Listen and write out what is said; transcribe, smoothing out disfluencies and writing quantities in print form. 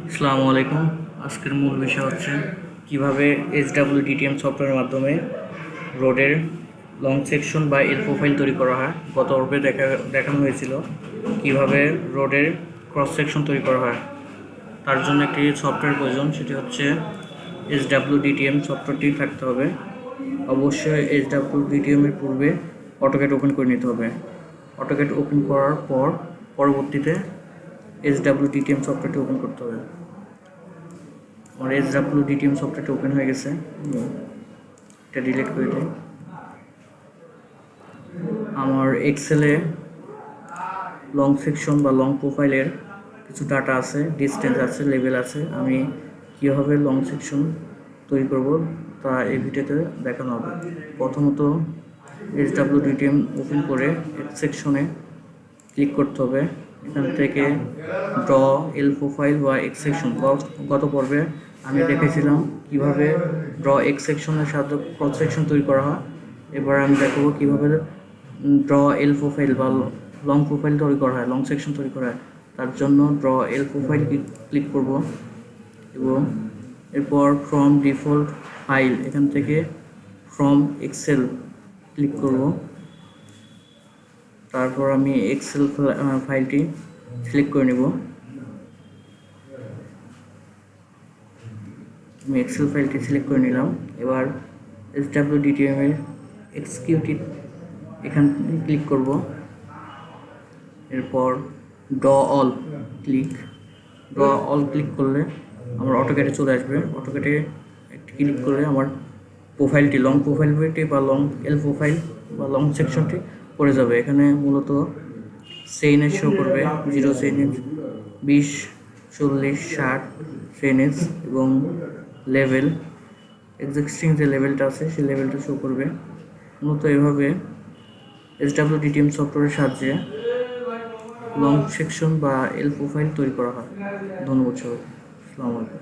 আসসালামু আলাইকুম। আজকের মূল বিষয় হচ্ছে কিভাবে SWDTM সফটওয়্যারের মাধ্যমে রোডের লং সেকশন বা এল প্রোফাইল তৈরি করা হয়। গত পর্বে দেখানো হয়েছিল কিভাবে রোডের ক্রস সেকশন তৈরি করা হয়। তার জন্য একটি সফটওয়্যার প্রয়োজন, সেটি হচ্ছে SWDTM সফটওয়্যারটি থাকতে হবে। অবশ্যই SWDTM এর পূর্বে অটোক্যাড ওপেন করে নিতে হবে। অটোক্যাড ওপেন করার পর পরবর্তীতে SWDTM সফটওয়্যারটি ওপেন করতে হবে। আমার SWDTM সফটওয়্যারটি ওপেন হয়ে গেছে, এটা ডিলিট করে দিই। আমার এক্সেলে লং সেকশন বা লং প্রোফাইলের কিছু ডাটা আছে, ডিস্টেন্স আছে, লেভেল আছে। আমি কীভাবে লং সেকশন তৈরি করব তা এই ভিডিওতে দেখানো হবে। প্রথমত SWDTM ওপেন করে এক্স সেকশনে ক্লিক করতে হবে। এখান থেকে ড্র এল প্রোফাইল বা এক্স সেকশন, গত পর্বে আমি দেখেছিলাম কিভাবে ড্র এক্স সেকশনের সাহায্যে ক্রস সেকশন তৈরি করা হয়। এবার আমি দেখাবো কিভাবে ড্র এল প্রোফাইল বা লং প্রোফাইল তৈরি করা হয়, লং সেকশন তৈরি করা হয়। তার জন্য ড্র এল প্রোফাইল ক্লিক করব এবং এরপর ফ্রম ডিফল্ট ফাইল, এখান থেকে ফ্রম এক্সেল ক্লিক করব। তারপর আমি এক্সেল ফাইলটি সিলেক্ট করে নেব। আমি এক্সেল ফাইলটি সিলেক্ট করে নিলাম। এবার SWDTM এর এক্সিকিউটিভ এখান থেকে ক্লিক করব। এরপর ড্র অল ক্লিক করলে আমার অটোক্যাডে চলে আসবে। অটোক্যাডে একটি ক্লিক করলে আমার প্রোফাইলটি, লং প্রোফাইলটি বা লং এল প্রোফাইল বা লং সেকশনটি পড়ে যাবে। এখানে মূলত সেইনেজ শো করবে, 0 সেইনেজ, 20, 40, 60 সেইনেজ এবং লেভেল, এক্সিস্টিং যে লেভেলটা আছে সেই লেভেলটা শো করবে। মূলত এভাবে SWDTM সফটওয়্যারের সাহায্যে লং সেকশন বা এল প্রোফাইল তৈরি করা হয়। ধন্যবাদ সবাই। আসসালামু আলাইকুম।